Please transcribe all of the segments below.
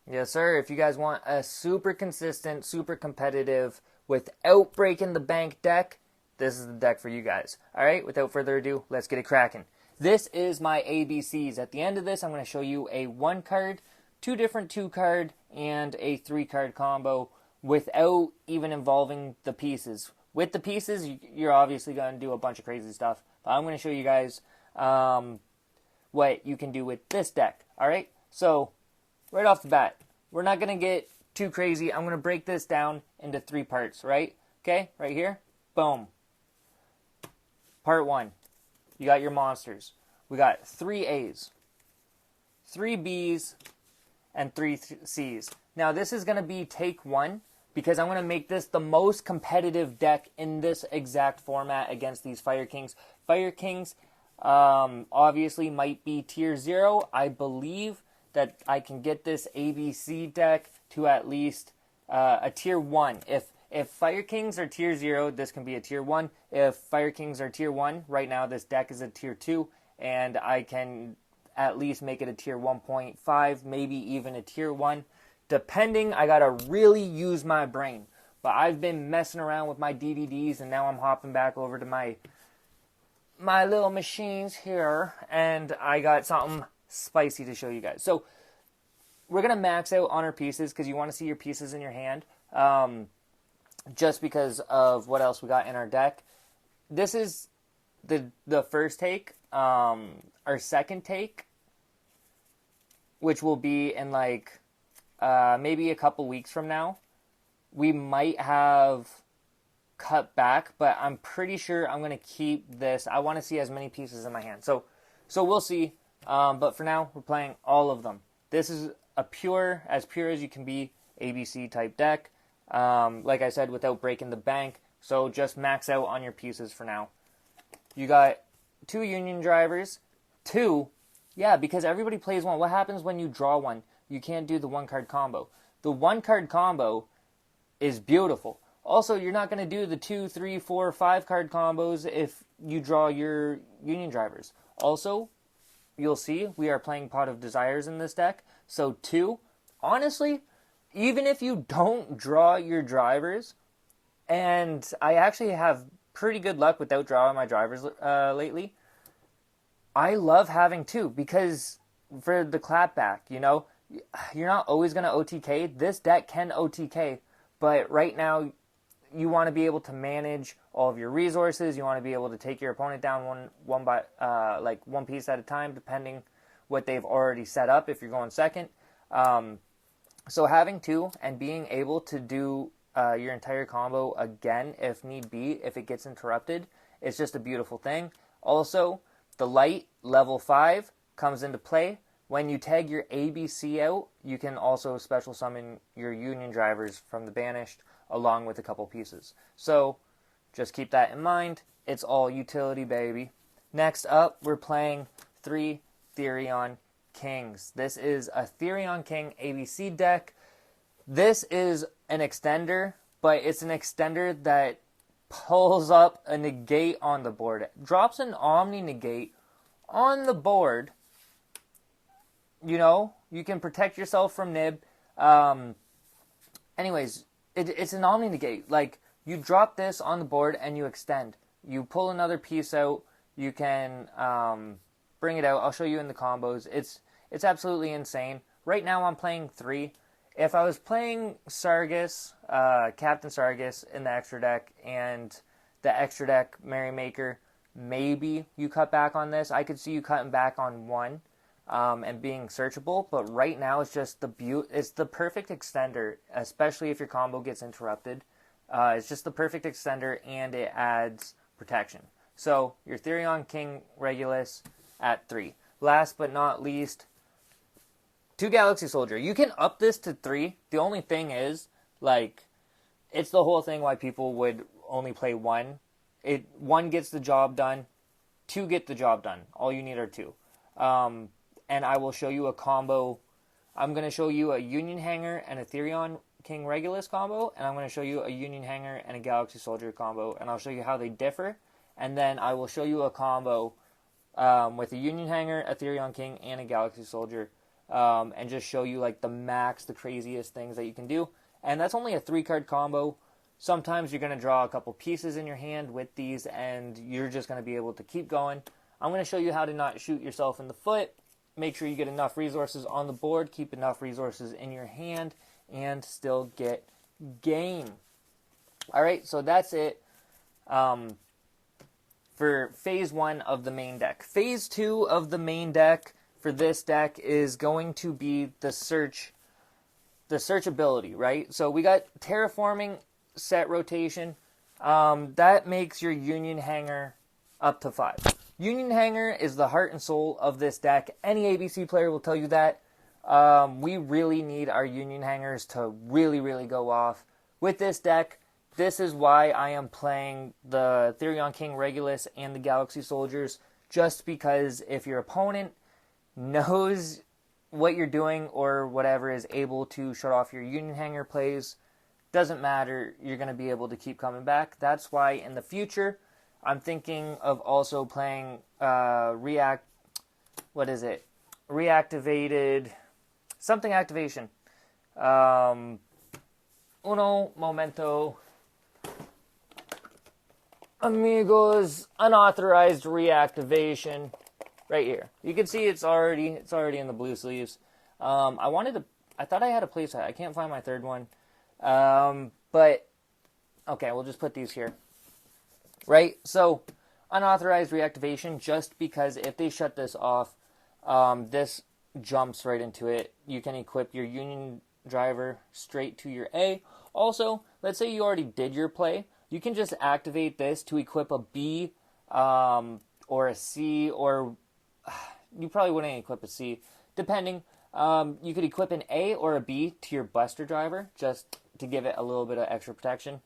Yes, sir. If you guys want a super consistent, super competitive, without breaking the bank deck, this is the deck for you guys. All right, without further ado, let's get it cracking. This is my ABCs. At the end of this, I'm going to show you a 1 card, 2 different 2 card, and a 3 card combo without even involving the pieces. With the pieces, you're obviously going to do a bunch of crazy stuff, but I'm going to show you guys what you can do with this deck. All right, so right off the bat, we're not going to get too crazy. I'm going to break this down into 3 parts, right? Okay, right here. Boom. Part 1. You got your monsters. We got 3 A's, 3 B's, and 3 C's. Now, this is going to be take 1 because I'm going to make this the most competitive deck in this exact format against these Fire Kings. Fire Kings obviously might be tier 0. I believe that I can get this ABC deck to at least a tier 1. If Fire Kings are tier 0, this can be a tier 1. If Fire Kings are tier 1, right now this deck is a tier 2, and I can at least make it a tier 1.5, maybe even a tier 1. Depending, I gotta really use my brain. But I've been messing around with my DVDs, and now I'm hopping back over to my little machines here, and I got something spicy to show you guys. So we're gonna max out on our pieces because you want to see your pieces in your hand. Just because of what else we got in our deck. This is the first take. Our second take, which will be in like maybe a couple weeks from now, we might have cut back, but I'm pretty sure I'm going to keep this. I want to see as many pieces in my hand. So we'll see. But for now, we're playing all of them. This is as pure as you can be, ABC type deck. Like I said, without breaking the bank. So just max out on your pieces for now. You got 2 Union drivers. 2, yeah, because everybody plays 1. What happens when you draw 1? You can't do the 1-card combo. The 1-card combo is beautiful. Also, you're not going to do the 2, 3, 4, 5-card combos if you draw your Union drivers. Also, you'll see we are playing Pot of Desires in this deck. So 2, honestly, even if you don't draw your drivers, and I actually have pretty good luck without drawing my drivers lately, I love having 2 because for the clapback, you're not always going to OTK. This deck can OTK, but right now you want to be able to manage all of your resources. You want to be able to take your opponent down one piece at a time, depending what they've already set up if you're going second. So having 2 and being able to do your entire combo again if need be, if it gets interrupted, it's just a beautiful thing. Also, the light level 5 comes into play. When you tag your ABC out, you can also special summon your Union drivers from the Banished along with a couple pieces. So just keep that in mind. It's all utility, baby. Next up, we're playing 3 Therion Kings. This is a Therion King ABC deck. This is an extender, but it's an extender that pulls up a negate on the board. It drops an Omni negate on the board. You can protect yourself from Nib. Anyways, it's an Omni negate. Like, you drop this on the board and you extend. You pull another piece out. You can bring it out. I'll show you in the combos. It's absolutely insane. Right now I'm playing 3. If I was playing Sargus, Captain Sargus in the extra deck, and the extra deck Merrymaker, maybe you cut back on this. I could see you cutting back on 1 and being searchable, but right now it's just it's the perfect extender, especially if your combo gets interrupted. It's just the perfect extender, and it adds protection. So your Therion King Regulus at 3. Last but not least, 2 Galaxy Soldier. You can up this to 3. The only thing is, it's the whole thing why people would only play 1. 1 gets the job done. 2 get the job done. All you need are 2. And I will show you a combo. I'm going to show you a Union Hanger and a Therion King Regulus combo, and I'm going to show you a Union Hanger and a Galaxy Soldier combo, and I'll show you how they differ. And then I will show you a combo with a Union Hanger, a Therion King, and a Galaxy Soldier and just show you like the craziest things that you can do. And that's only a 3-card combo. Sometimes you're going to draw a couple pieces in your hand with these, and you're just going to be able to keep going. I'm going to show you how to not shoot yourself in the foot. Make sure you get enough resources on the board, keep enough resources in your hand, and still get game. Alright, so that's it for Phase 1 of the main deck. Phase 2 of the main deck for this deck is going to be the search ability, right? So we got Terraforming, set rotation. That makes your Union Hanger up to 5. Union Hanger is the heart and soul of this deck. Any ABC player will tell you that. We really need our Union Hangers to really, really go off with this deck. This is why I am playing the Therion King Regulus and the Galaxy Soldiers, just because if your opponent knows what you're doing or whatever, is able to shut off your Union Hanger plays, doesn't matter, you're going to be able to keep coming back. That's why in the future, I'm thinking of also playing reactivated, something activation. Uno momento. Amigos, unauthorized reactivation. Right here. You can see it's already in the blue sleeves. I thought I had a playset. I can't find my third one. But, okay, we'll just put these here. Right? So, unauthorized reactivation, just because if they shut this off, this jumps right into it. You can equip your Union driver straight to your A. Also, let's say you already did your play. You can just activate this to equip a B or a C, or you probably wouldn't equip a C, depending. You could equip an A or a B to your Buster driver, just to give it a little bit of extra protection.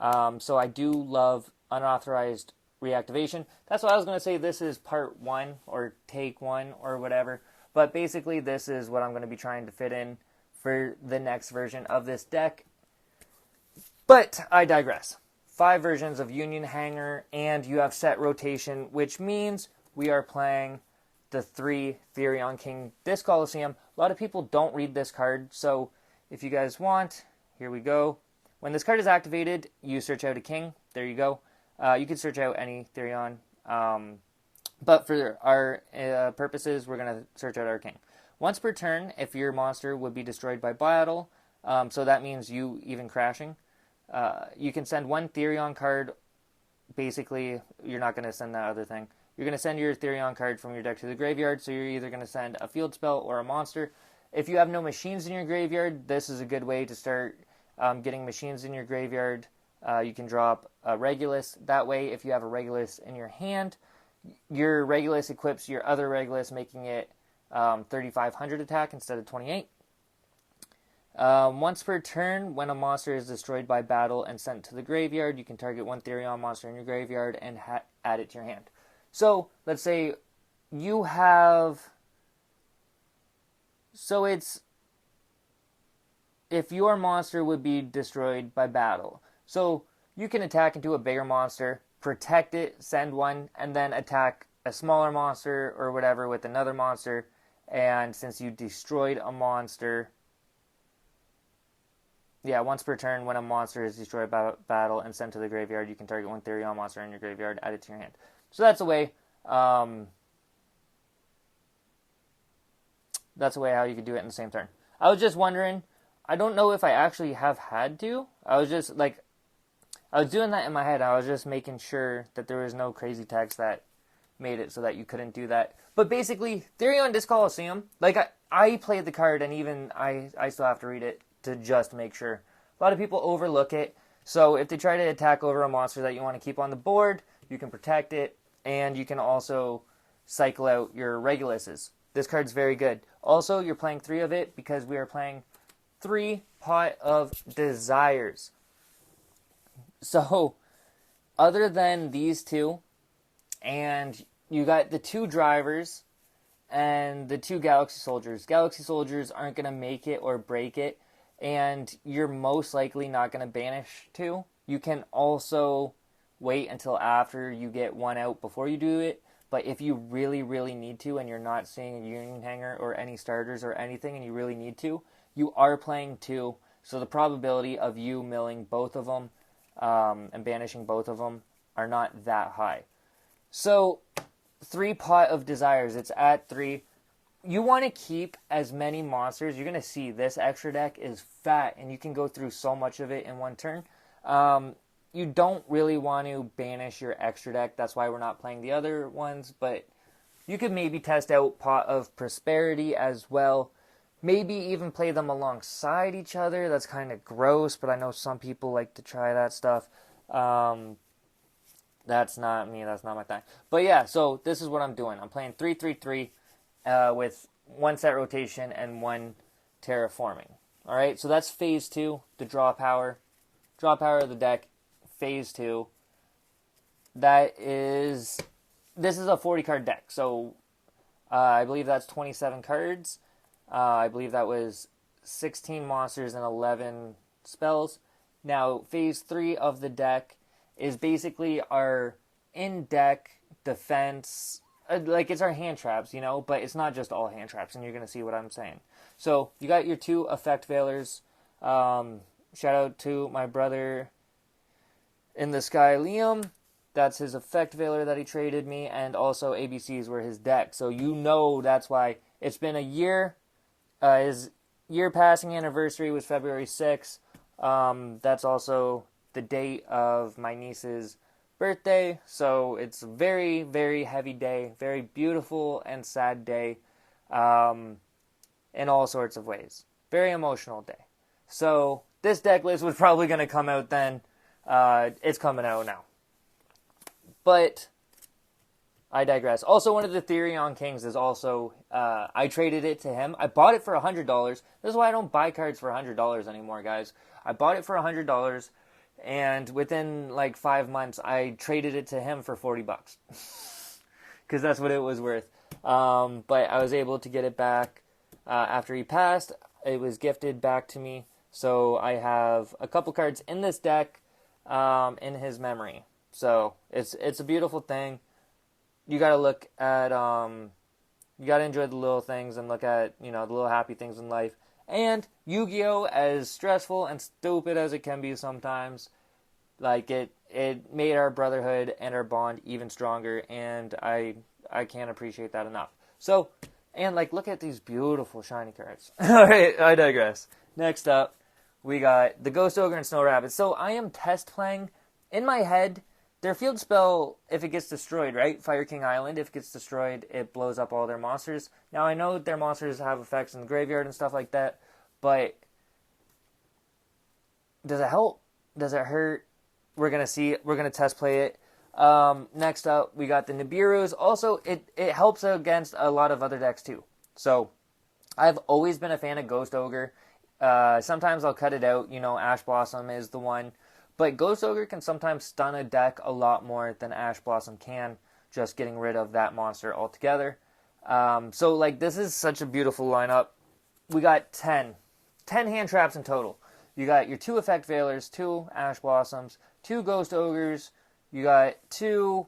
So I do love unauthorized reactivation. That's why I was going to say this is part 1 or take 1 or whatever. But basically this is what I'm going to be trying to fit in for the next version of this deck. But I digress. 5 versions of Union Hanger, and you have set rotation, which means we are playing the 3 Therion King Disc Coliseum. A lot of people don't read this card, so if you guys want, here we go. When this card is activated, you search out a king. There you go. You can search out any Therion, but for our purposes, we're going to search out our king. Once per turn, if your monster would be destroyed by battle, so that means you even crashing, you can send 1 Therion card. Basically, you're not going to send that other thing. You're going to send your Therion card from your deck to the graveyard, so you're either going to send a field spell or a monster. If you have no machines in your graveyard, this is a good way to start getting machines in your graveyard. You can drop a Regulus. That way, if you have a Regulus in your hand, your Regulus equips your other Regulus, making it 3,500 attack instead of 28. Once per turn, when a monster is destroyed by battle and sent to the graveyard, you can target 1 Therion monster in your graveyard and add it to your hand. So, let's say you have... So it's... If your monster would be destroyed by battle. So, you can attack into a bigger monster, protect it, send 1, and then attack a smaller monster or whatever with another monster. And since you destroyed a monster... Yeah, once per turn, when a monster is destroyed by battle and sent to the graveyard, you can target 1 Therion monster in your graveyard, add it to your hand. So that's a way. That's a way how you could do it in the same turn. I was just wondering. I don't know if I actually have had to. I was just like, I was doing that in my head. I was just making sure that there was no crazy text that made it so that you couldn't do that. But basically, Therion Disc Coliseum. Like I played the card, and even I still have to read it to just make sure. A lot of people overlook it. So if they try to attack over a monster that you want to keep on the board, you can protect it, and you can also cycle out your Reguluses. This card's very good. Also, you're playing 3 of it because we are playing 3 Pot of Desires. So, other than these 2, and you got the 2 drivers and the 2 Galaxy Soldiers. Galaxy Soldiers aren't going to make it or break it, and you're most likely not going to banish 2. You can also wait until after you get 1 out before you do it, But if you really, really need to, and you're not seeing a Union Hanger or any starters or anything, and you really need to, you are playing 2. So the probability of you milling both of them and banishing both of them are not that high. So 3 Pot of Desires, it's at 3. You want to keep as many monsters. You're going to see this extra deck is fat, and you can go through so much of it in one turn. You don't really want to banish your extra deck. That's why we're not playing the other ones. But you could maybe test out Pot of Prosperity as well. Maybe even play them alongside each other. That's kind of gross, but I know some people like to try that stuff. That's not me. That's not my thing. But yeah, so this is what I'm doing. I'm playing 3-3-3 with 1 set rotation and 1 terraforming. All right, so that's phase 2, the draw power. Draw power of the deck, phase 2. This is a 40 card deck. So I believe that's 27 cards. I believe that was 16 monsters and 11 spells. Now, phase 3 of the deck is basically our in-deck defense. Like, it's our hand traps, you know, but it's not just all hand traps, and you're going to see what I'm saying. So, you got your 2 effect veilers. Shout out to my brother in the sky, Liam. That's his effect veiler that he traded me, and also ABCs were his deck. So, you know that's why it's been a year. His year passing anniversary was February 6th. That's also the date of my niece's birthday, so it's a very, very heavy day, very beautiful and sad day, in all sorts of ways. Very emotional day. So this deck list was probably going to come out then. It's coming out now. But I digress. Also, one of the Therion Kings is also, I traded it to him. I bought it for $100. This is why I don't buy cards for $100 anymore, guys. I bought it for $100. And within like 5 months, I traded it to him for $40 because that's what it was worth. But I was able to get it back after he passed. It was gifted back to me, so I have a couple cards in this deck in his memory. So it's a beautiful thing. You gotta look at you gotta enjoy the little things and look at the little happy things in life. And Yu-Gi-Oh, as stressful and stupid as it can be sometimes, like it made our brotherhood and our bond even stronger, and I can't appreciate that enough. So, and like, look at these beautiful shiny cards. All right, I digress. Next up, we got the Ghost Ogre and Snow Rabbit. So I am test playing in my head. Their field spell, if it gets destroyed, right? Fire King Island, if it gets destroyed, it blows up all their monsters. Now, I know their monsters have effects in the graveyard and stuff like that, but does it help? Does it hurt? We're going to see. We're going to test play it. Next up, we got the Nibiru's. Also, it helps against a lot of other decks, too. So, I've always been a fan of Ghost Ogre. Sometimes I'll cut it out. Ash Blossom is the one. But Ghost Ogre can sometimes stun a deck a lot more than Ash Blossom can, just getting rid of that monster altogether. So, like, this is such a beautiful lineup. We got 10 hand traps in total. You got your 2 Effect Veilers, 2 Ash Blossoms, 2 Ghost Ogres, you got 2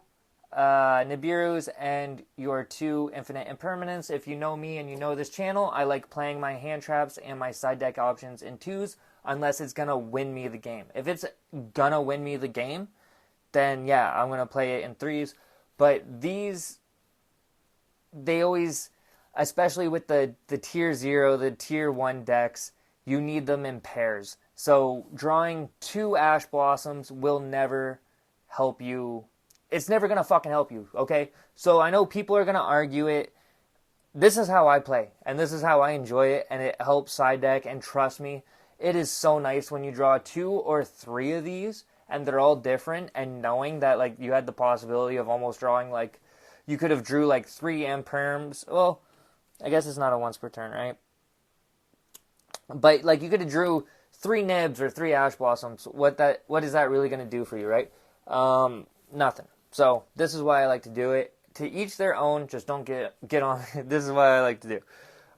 Nibiru's, and your 2 Infinite Impermanence. If you know me and you know this channel, I like playing my hand traps and my side deck options in 2s, unless it's going to win me the game. If it's going to win me the game, then yeah, I'm going to play it in 3s. But these, they always, especially with the tier 0, the tier 1 decks, you need them in pairs. So drawing 2 Ash Blossoms will never help you. It's never going to fucking help you, okay? So I know people are going to argue it. This is how I play, and this is how I enjoy it, and it helps side deck, and trust me, it is so nice when you draw 2 or 3 of these, and they're all different, and knowing that, like, you had the possibility of almost drawing, like, you could have drew, like, 3 Imperms. Well, I guess it's not a once per turn, right? But, like, you could have drew 3 Nibs or 3 Ash Blossoms. What is that really going to do for you, right? Nothing. So, this is why I like to do it. To each their own, just don't get on. This is what I like to do.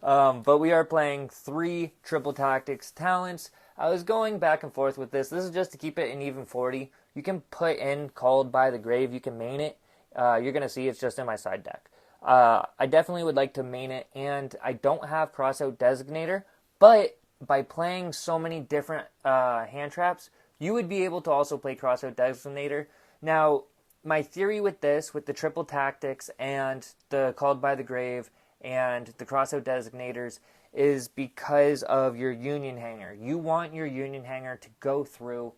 But we are playing 3 Triple Tactics talents. I was going back and forth with this. This is just to keep it an even 40. You can put in Called by the Grave. You can main it. you're going to see it's just in my side deck. I definitely would like to main it, and I don't have Crossout Designator, but by playing so many different hand traps, you would be able to also play Crossout Designator. Now, my theory with this, with the triple tactics and the Called by the Grave and the Crossout Designators, is because of your Union Hanger. You want your Union Hanger to go through.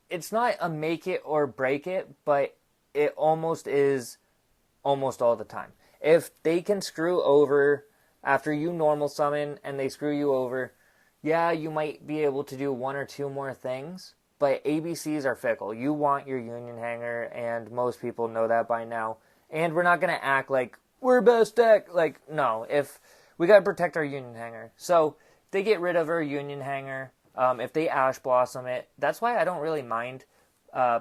It's not a make it or break it, but it almost is almost all the time. If they can screw over after you normal summon and they screw you over, yeah, you might be able to do one or two more things, but ABCs are fickle. You want your Union Hanger, and most people know that by now. And we're not going to act like we're best deck. Like, no, if we got to protect our Union Hanger. So they get rid of our Union Hanger. If they Ash Blossom it, that's why I don't really mind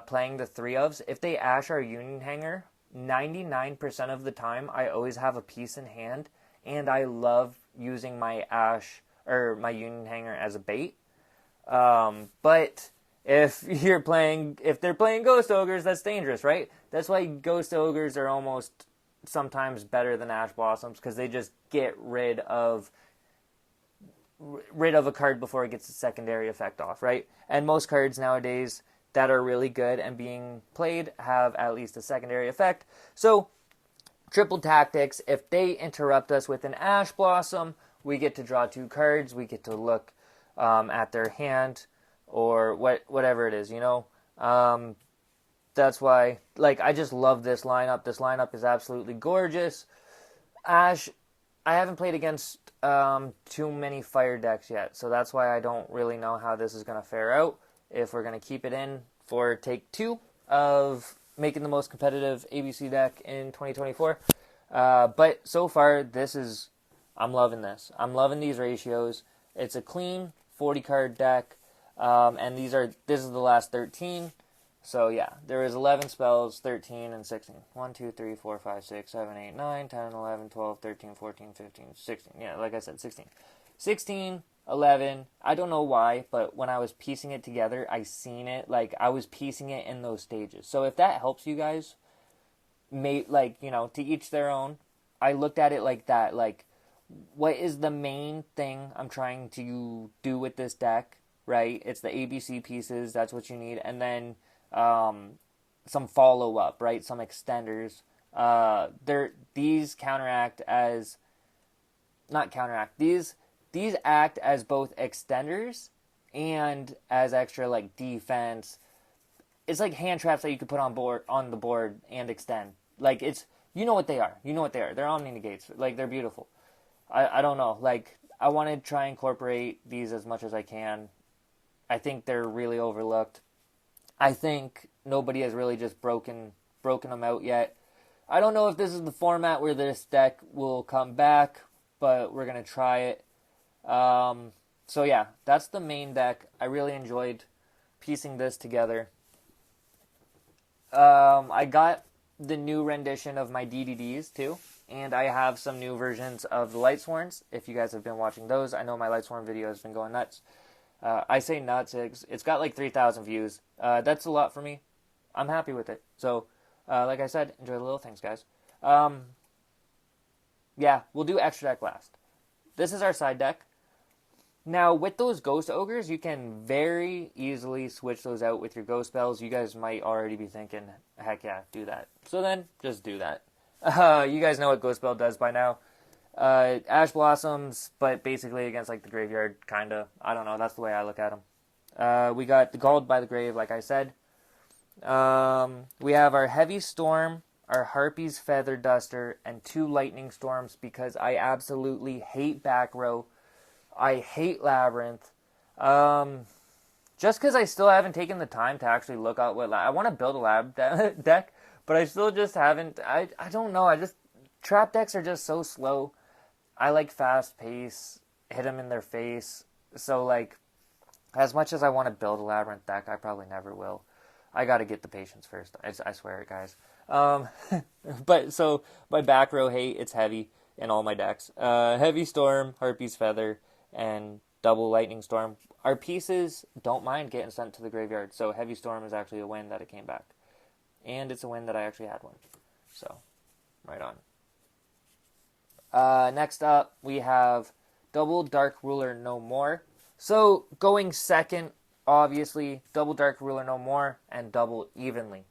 playing the 3-ofs. If they Ash our Union Hanger, 99% of the time, I always have a piece in hand, and I love using my Ash or my Union Hanger as a bait. But if they're playing Ghost Ogres, that's dangerous, right? That's why Ghost Ogres are almost sometimes better than Ash Blossoms, because they just get rid of a card before it gets its secondary effect off, right? And most cards nowadays that are really good and being played have at least a secondary effect. So, triple tactics, if they interrupt us with an Ash Blossom, we get to draw 2 cards, we get to look at their hand, or whatever it is, you know? That's why, like, I just love this lineup. This lineup is absolutely gorgeous. Ash, I haven't played against too many fire decks yet, so that's why I don't really know how this is going to fare out. If we're going to keep it in for take 2 of making the most competitive ABC deck in 2024. But so far, I'm loving this. I'm loving these ratios. It's a clean 40-card deck, and this is the last 13. So yeah, there is 11 spells, 13 and 16. 1, 2, 3, 4, 5, 6, 7, 8, 9, 10, 11, 12, 13, 14, 15, 16. Yeah, like I said, 16. 16, 11, I don't know why, but when I was piecing it together, I seen it, like, I was piecing it in those stages. So if that helps you guys, to each their own, I looked at it like that, like, what is the main thing I'm trying to do with this deck, right? It's the ABC pieces, that's what you need, and then some follow-up, right? Some extenders. These act as both extenders and as extra, like, defense. It's like hand traps that you could put on the board and extend. Like, you know what they are. They're Omni Negates. Like, they're beautiful. I don't know. Like, I want to try and incorporate these as much as I can. I think they're really overlooked. I think nobody has really just broken them out yet. I don't know if this is the format where this deck will come back, but we're going to try it. So yeah, that's the main deck. I really enjoyed piecing this together. I got the new rendition of my DDDs too, and I have some new versions of the Lightsworns. If you guys have been watching those, I know my Lightsworn video has been going nuts. I say nuts, it's got like 3,000 views. That's a lot for me. I'm happy with it. So, like I said, enjoy the little things, guys. Yeah, we'll do extra deck last. This is our side deck. Now, with those Ghost Ogres, you can very easily switch those out with your Ghost Spells. You guys might already be thinking, heck yeah, do that. So then, just do that. You guys know what Ghost Spell does by now. Ash Blossoms, but basically against, like, the graveyard, kinda. I don't know, that's the way I look at them. We got the Called by the Grave, like I said. We have our Heavy Storm, our Harpy's Feather Duster, and 2 Lightning Storms, because I absolutely hate back row. I hate Labyrinth. Just because I still haven't taken the time to actually look out what... I want to build a lab deck, but I still just haven't... I don't know, trap decks are just so slow. I like fast pace, hit them in their face. So, like, as much as I want to build a Labyrinth deck, I probably never will. I gotta get the patience first. I swear it, guys. But, so, my back row hate, it's heavy in all my decks. Heavy Storm, Harpy's Feather, and double Lightning Storm. Our pieces don't mind getting sent to the graveyard, so Heavy Storm is actually a win that it came back. And it's a win that I actually had one. So, right on. Next up, we have double Dark Ruler No More. So, going second, obviously, double Dark Ruler No More and double Evenly.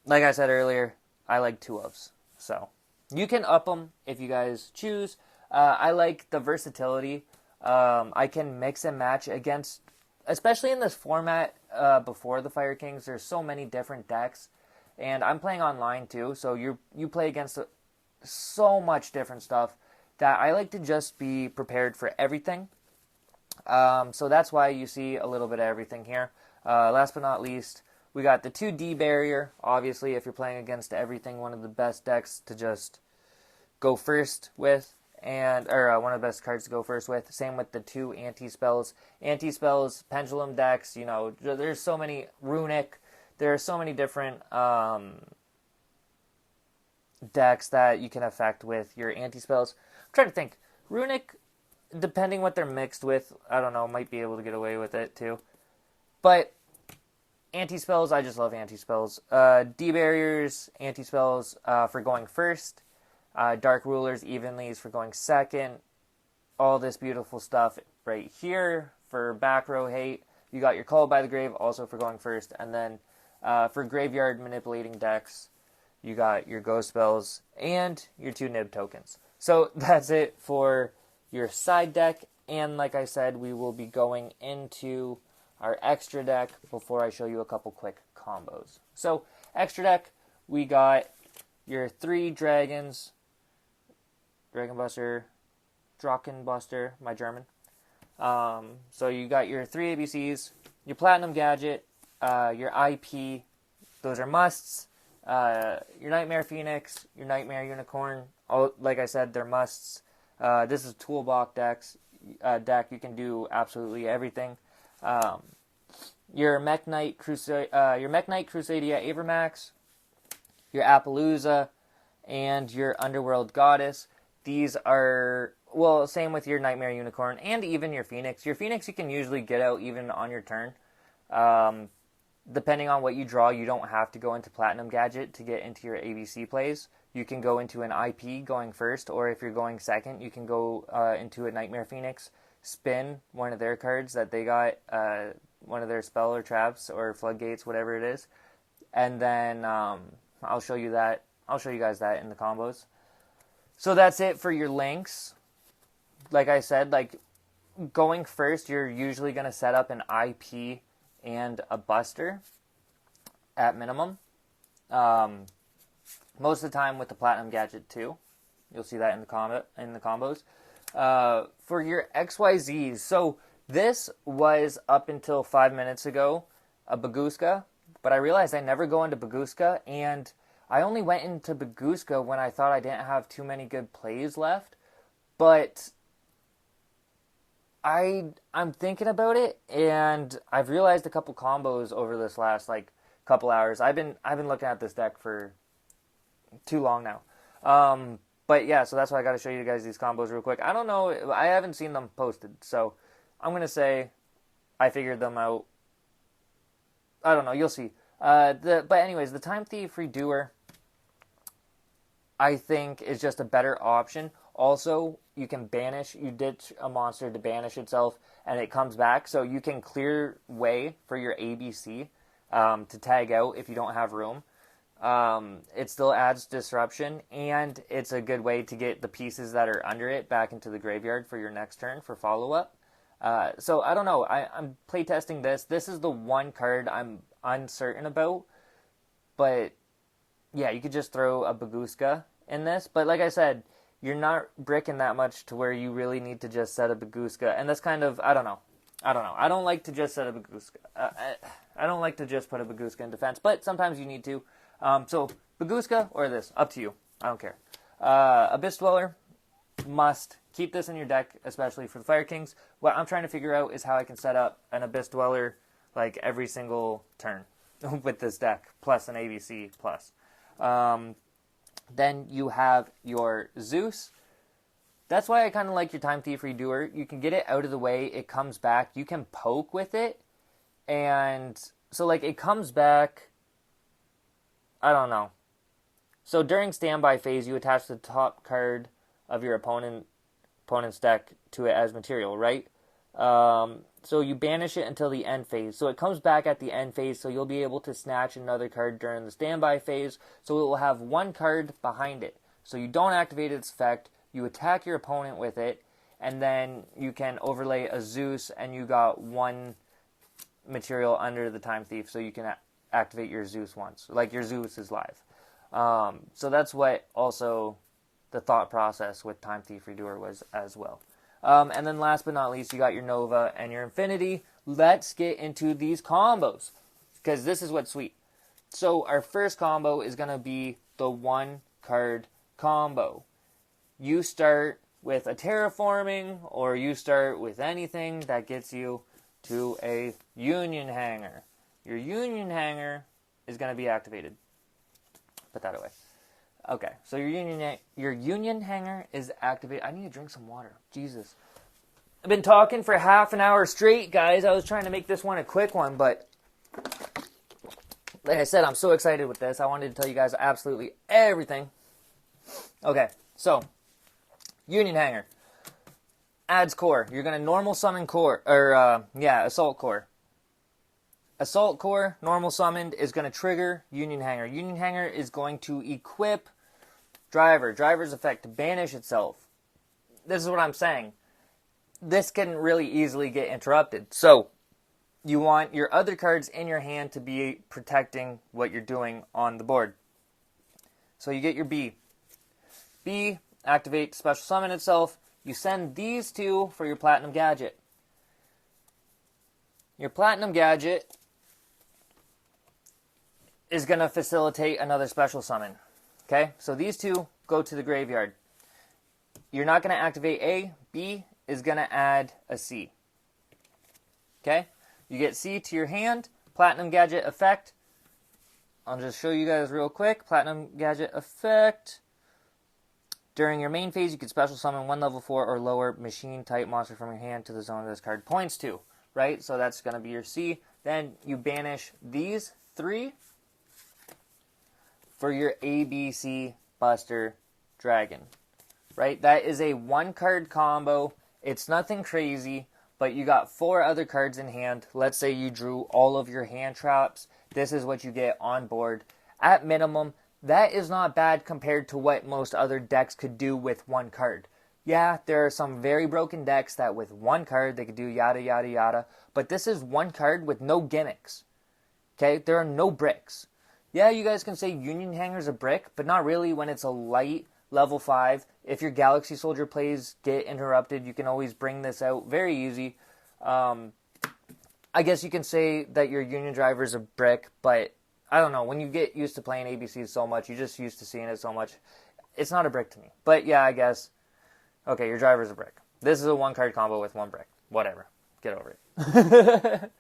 Like I said earlier, I like 2-ofs. So, you can up them if you guys choose. I like the versatility. I can mix and match against, especially in this format before the Fire Kings, there's so many different decks. And I'm playing online too, so you play against so much different stuff that I like to just be prepared for everything. So that's why you see a little bit of everything here. Last but not least, we got the 2D barrier. Obviously, if you're playing against everything, one of the best decks to just go first with, or one of the best cards to go first with. Same with the 2 anti-spells. Anti-spells, pendulum decks, you know, there's so many, runic, there are so many different decks that you can affect with your anti-spells. I'm trying to think. Runic, depending what they're mixed with, I don't know, might be able to get away with it too. But anti-spells, I just love anti-spells. D-barriers, anti-spells for going first. Dark rulers, evenlies for going second. All this beautiful stuff right here for back row hate. You got your Call by the Grave also for going first. And then for graveyard manipulating decks, you got your ghost spells and your 2 nib tokens. So that's it for your side deck. And like I said, we will be going into our extra deck before I show you a couple quick combos. So extra deck, we got your 3 dragons, Dragon Buster, Drachenbuster, my German. So you got your 3 ABCs, your Platinum Gadget, your IP, those are musts. Your Nightmare Phoenix, your Nightmare Unicorn, all, like I said, they're musts. This is toolbox deck. You can do absolutely everything. Your Mech Knight Crusadia Avermax, your Appaloosa, and your Underworld Goddess. These are, well, same with your Nightmare Unicorn and even your Phoenix. Your Phoenix you can usually get out even on your turn. Depending on what you draw, you don't have to go into Platinum Gadget to get into your ABC plays. You can go into an IP going first, or if you're going second, you can go into a Nightmare Phoenix, spin one of their cards that they got, one of their spell or traps or floodgates, whatever it is, and then I'll show you that. I'll show you guys that in the combos. So that's it for your links. Like I said, like going first, you're usually going to set up an IP and a Buster at minimum. Most of the time with the Platinum Gadget too. You'll see that in the combos. For your XYZs, so this was up until 5 minutes ago a Baguska, but I realized I never go into Baguska, and I only went into Baguska when I thought I didn't have too many good plays left. But I'm thinking about it, and I've realized a couple combos over this last couple hours. I've been looking at this deck for too long now. But yeah, so that's why I got to show you guys these combos real quick. I don't know, I haven't seen them posted, so I'm gonna say I figured them out. I don't know, you'll see. But anyways, the Time Thief Redoer, I think, is just a better option. Also, you can banish, you ditch a monster to banish itself, and it comes back, so you can clear way for your ABC to tag out if you don't have room. It still adds disruption, and it's a good way to get the pieces that are under it back into the graveyard for your next turn for follow-up. So, I don't know, I'm playtesting this. This is the one card I'm uncertain about, but yeah, you could just throw a Baguska in this, but like I said, you're not bricking that much to where you really need to just set a Baguska, and that's kind of, I don't know. I don't like to just set a Baguska. I don't like to just put a Baguska in defense, but sometimes you need to. So, Baguska or this, up to you. I don't care. Abyss Dweller, must. Keep this in your deck, especially for the Fire Kings. What I'm trying to figure out is how I can set up an Abyss Dweller every single turn with this deck, plus an ABC plus. Then you have your Zeus. That's why I kind of like your Time Thief Redoer. You can get it out of the way. It comes back. You can poke with it. And So, like, it comes back, I don't know. So, during standby phase, you attach the top card of your opponent's deck to it as material, right? So you banish it until the end phase. So it comes back at the end phase, so you'll be able to snatch another card during the standby phase. So it will have one card behind it. So you don't activate its effect, you attack your opponent with it, and then you can overlay a Zeus, and you got one material under the Time Thief, so you can activate your Zeus once. Like, your Zeus is live. So that's what also the thought process with Time Thief Redoer was as well. And then last but not least, you got your Nova and your Infinity. Let's get into these combos, because this is what's sweet. So our first combo is going to be the one card combo. You start with a Terraforming, or you start with anything that gets you to a Union Hanger. Your Union Hanger is going to be activated. Put that away. Okay, so your Union Hanger is activated. I need to drink some water. Jesus. I've been talking for half an hour straight, guys. I was trying to make this one a quick one, but like I said, I'm so excited with this. I wanted to tell you guys absolutely everything. Okay, so Union Hanger adds core. You're going to normal summon core, or Assault Core. Assault Core, normal summoned, is going to trigger Union Hanger. Union Hanger is going to equip Driver. Driver's effect to banish itself. This is what I'm saying. This can really easily get interrupted. So, you want your other cards in your hand to be protecting what you're doing on the board. So you get your B. B, activate special summon itself. You send these two for your Platinum Gadget. Your Platinum Gadget is going to facilitate another special summon. Okay, so these two go to the graveyard. You're not going to activate A. B is going to add a C. Okay, you get C to your hand. Platinum Gadget effect. I'll just show you guys real quick. Platinum Gadget effect. During your main phase, you can special summon one level 4 or lower machine type monster from your hand to the zone this card points to. Right, so that's going to be your C. Then you banish these three for your ABC Buster Dragon. Right? That is a one-card combo. It's nothing crazy, but you got 4 other cards in hand. Let's say you drew all of your hand traps. This is what you get on board. At minimum, that is not bad compared to what most other decks could do with one card. Yeah, there are some very broken decks that with one card they could do yada yada yada, but this is one card with no gimmicks. Okay? There are no bricks. Yeah, you guys can say Union Hanger's a brick, but not really when it's a light level 5. If your Galaxy Soldier plays get interrupted, you can always bring this out very easy. I guess you can say that your Union Driver's a brick, but I don't know. When you get used to playing ABCs so much, you're just used to seeing it so much. It's not a brick to me. But yeah, I guess. Okay, your Driver's a brick. This is a one-card combo with one brick. Whatever. Get over it.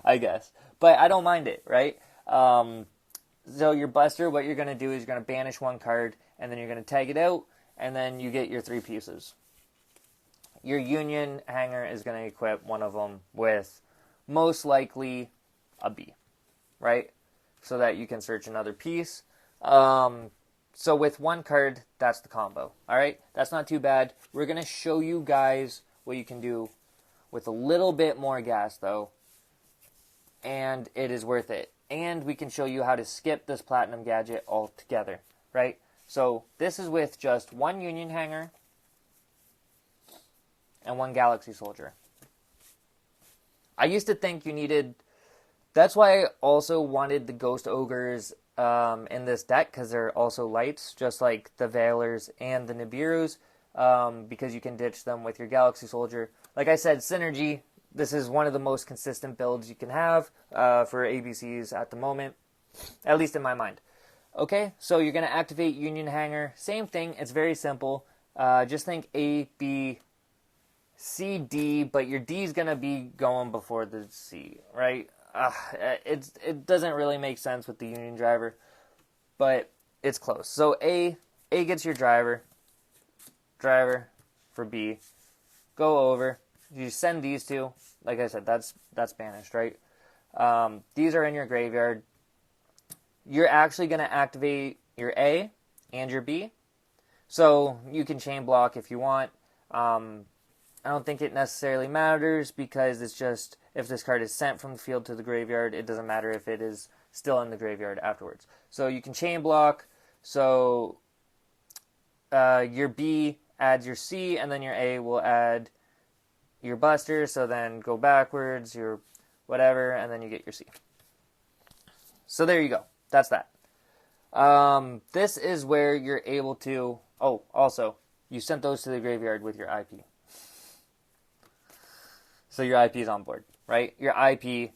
I guess. But I don't mind it, right? So your Buster, what you're going to do is you're going to banish one card, and then you're going to tag it out, and then you get your 3 pieces. Your Union Hanger is going to equip one of them with most likely a B, right? So that you can search another piece. So with one card, that's the combo, all right? That's not too bad. We're going to show you guys what you can do with a little bit more gas, though, and it is worth it. And we can show you how to skip this Platinum Gadget altogether, right? So this is with just one Union Hanger and one Galaxy Soldier. I used to think you needed... That's why I also wanted the Ghost Ogres in this deck, because they're also lights, just like the Veilers and the Nibiru's, because you can ditch them with your Galaxy Soldier. Like I said, synergy... This is one of the most consistent builds you can have for ABCs at the moment, at least in my mind. Okay, so you're going to activate Union Hanger. Same thing, it's very simple. Just think A, B, C, D, but your D is going to be going before the C, right? It doesn't really make sense with the Union Driver, but it's close. So A gets your driver for B. Go over. You send these two. Like I said, that's banished, right? These are in your graveyard. You're actually going to activate your A and your B. So you can chain block if you want. I don't think it necessarily matters because it's just if this card is sent from the field to the graveyard, it doesn't matter if it is still in the graveyard afterwards. So you can chain block. So your B adds your C, and then your A will add your Buster. So then go backwards, your whatever, and then you get your C. So there you go. That's that. This is where you're able to... Oh, also, you sent those to the graveyard with your IP. So your IP is on board, right? Your IP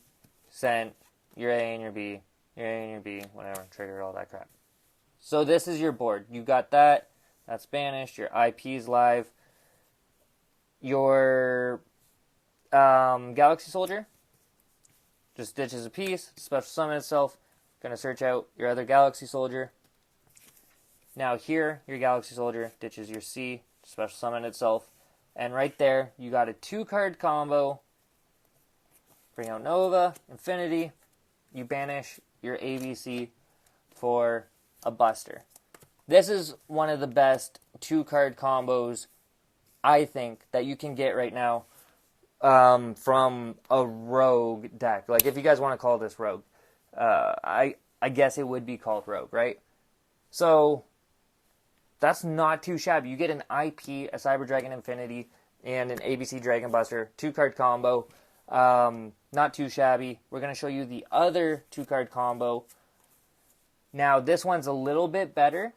sent your A and your B, your A and your B, whatever, triggered all that crap. So this is your board. You got that. That's banished. Your IP is live. Your Galaxy Soldier just ditches a piece, special summon itself. Going to search out your other Galaxy Soldier. Now here, your Galaxy Soldier ditches your C, special summon itself. And right there, you got a 2-card combo. Bring out Nova, Infinity. You banish your ABC for a Buster. This is one of the best 2-card combos, I think, that you can get right now from a Rogue deck. Like, if you guys want to call this Rogue. I guess it would be called Rogue, right? So that's not too shabby. You get an IP, a Cyber Dragon Infinity, and an ABC Dragon Buster 2-card combo. Not too shabby. We're going to show you the other 2-card combo. Now, this one's a little bit better.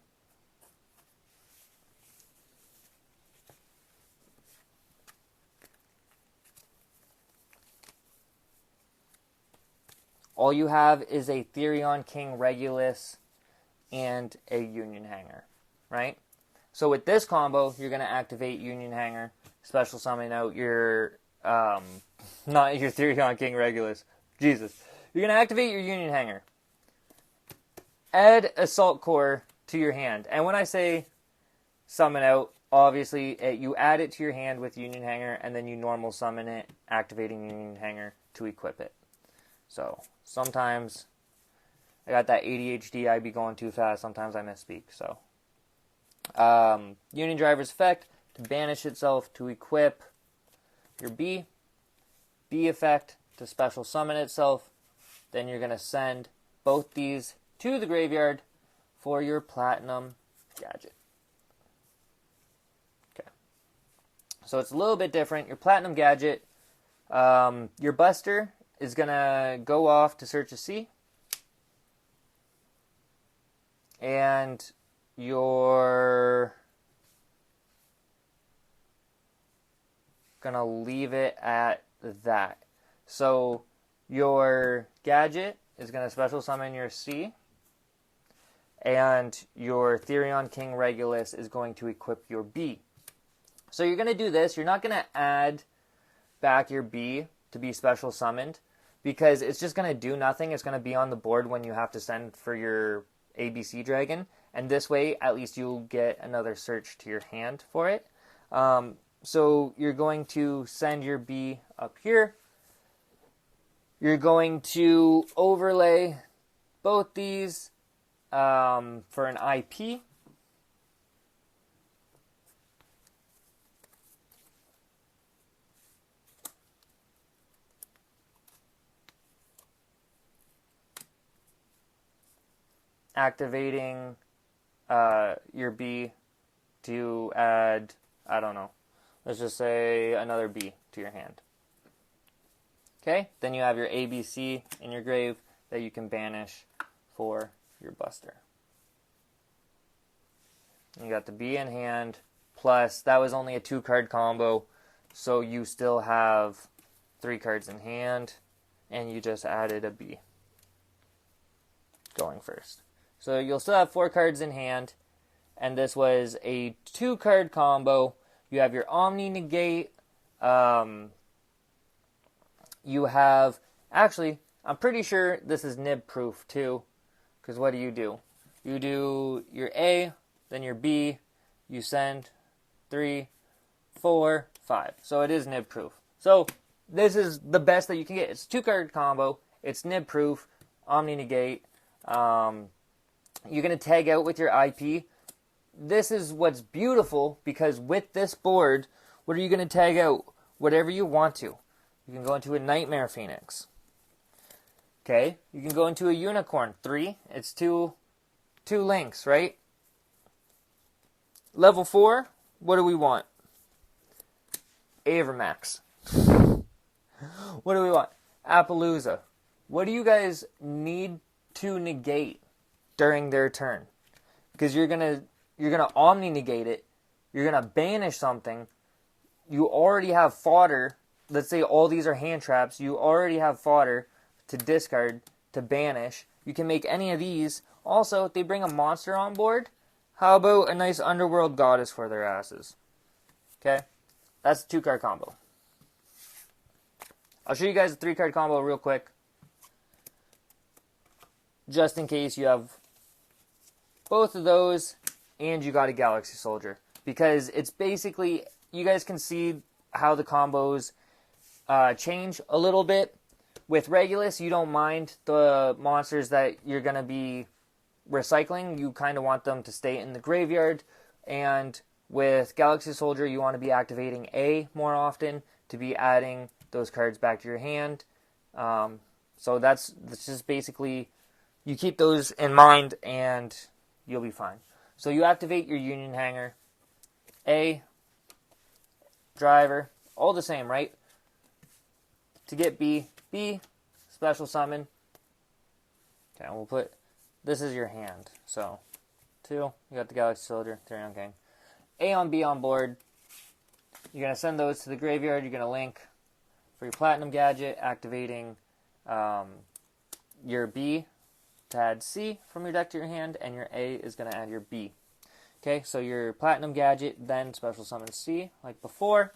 All you have is a Therion King Regulus and a Union Hanger, right? So with this combo, you're going to activate Union Hanger, special summon out your, not your Therion King Regulus, Jesus. You're going to activate your Union Hanger. Add Assault Core to your hand. And when I say summon out, obviously you add it to your hand with Union Hanger, and then you normal summon it, activating Union Hanger to equip it. So sometimes I got that ADHD, I be going too fast. Sometimes I misspeak. So Union Driver's effect to banish itself to equip your B. B effect to special summon itself. Then you're going to send both these to the graveyard for your Platinum Gadget. Okay. So it's a little bit different. Your Platinum Gadget, your Buster is going to go off to search a C. And you're going to leave it at that. So your Gadget is going to special summon your C. And your Therion King Regulus is going to equip your B. So you're going to do this. You're not going to add back your B to be special summoned, because it's just going to do nothing. It's going to be on the board when you have to send for your ABC Dragon, and this way at least you'll get another search to your hand for it. So you're going to send your B up here. You're going to overlay both these for an IP. Activating your B to add, I don't know, let's just say another B to your hand. Okay, then you have your ABC in your grave that you can banish for your Buster. You got the B in hand, plus that was only a 2-card combo, so you still have 3 cards in hand, and you just added a B going first. So you'll still have 4 cards in hand, and this was a 2-card combo. You have your Omni Negate. You have, actually, I'm pretty sure this is nib proof too, because what do? You do your A, then your B, you send 3, 4, 5. So it is nib proof. So this is the best that you can get. It's a 2-card combo, It's nib proof, omni negate. You're going to tag out with your IP. This is what's beautiful, because with this board, what are you going to tag out? Whatever you want to. You can go into a Nightmare Phoenix. Okay, you can go into a Unicorn 3. It's two links, right? Level 4, what do we want? Avermax. What do we want? Appaloosa. What do you guys need to negate during their turn? Because you're gonna omni negate it. You're gonna banish something. You already have fodder. Let's say all these are hand traps. You already have fodder to discard, to banish. You can make any of these. Also, if they bring a monster on board, how about a nice Underworld Goddess for their asses? Okay? That's a 2-card combo. I'll show you guys a 3-card combo real quick, just in case you have both of those and you got a Galaxy Soldier. Because it's basically, you guys can see how the combos change a little bit. With Regulus, you don't mind the monsters that you're going to be recycling. You kind of want them to stay in the graveyard. And with Galaxy Soldier, you want to be activating A more often to be adding those cards back to your hand. So that's just basically, you keep those in mind and you'll be fine. So you activate your Union Hanger, A, Driver, all the same, right? To get B, special summon. Okay, we'll put, this is your hand. So, 2, you got the Galaxy Soldier, Therion King. A on B on board. You're going to send those to the graveyard. You're going to link for your Platinum Gadget, activating your B to add C from your deck to your hand, and your A is going to add your B. Okay, so your Platinum Gadget, then special summon C, like before.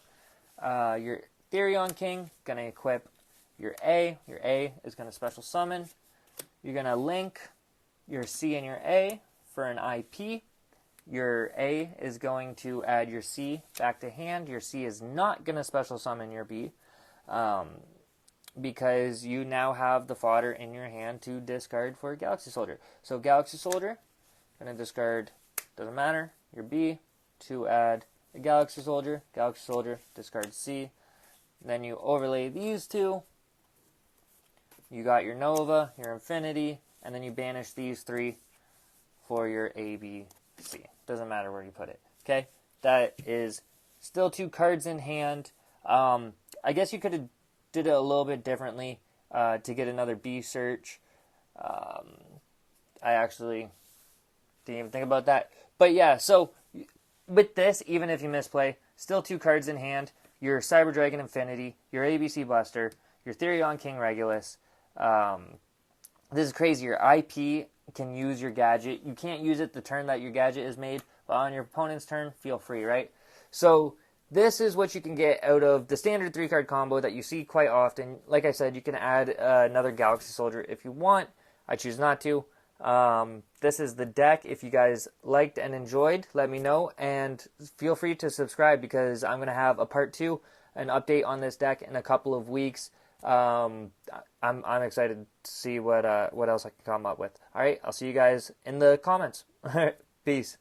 Your Therion King, going to equip your A. Your A is going to special summon. You're going to link your C and your A for an IP. Your A is going to add your C back to hand. Your C is not going to special summon your B, because you now have the fodder in your hand to discard for Galaxy Soldier. So Galaxy Soldier, going to discard, doesn't matter, your B to add a Galaxy Soldier. Galaxy Soldier, discard C. Then you overlay these two. You got your Nova, your Infinity, and then you banish these 3 for your A, B, C. Doesn't matter where you put it. Okay? That is still 2 cards in hand. I guess you could have did it a little bit differently to get another B search. I actually didn't even think about that. But yeah, so with this, even if you misplay, still 2 cards in hand. Your Cyber Dragon Infinity, your ABC Buster, your Therion King Regulus. This is crazy. Your IP can use your gadget. You can't use it the turn that your gadget is made, but on your opponent's turn, feel free, right? So this is what you can get out of the standard 3-card combo that you see quite often. Like I said, you can add another Galaxy Soldier if you want. I choose not to. This is the deck. If you guys liked and enjoyed, let me know, and feel free to subscribe, because I'm going to have a part 2, an update on this deck in a couple of weeks. I'm excited to see what else I can come up with. All right, I'll see you guys in the comments. Peace.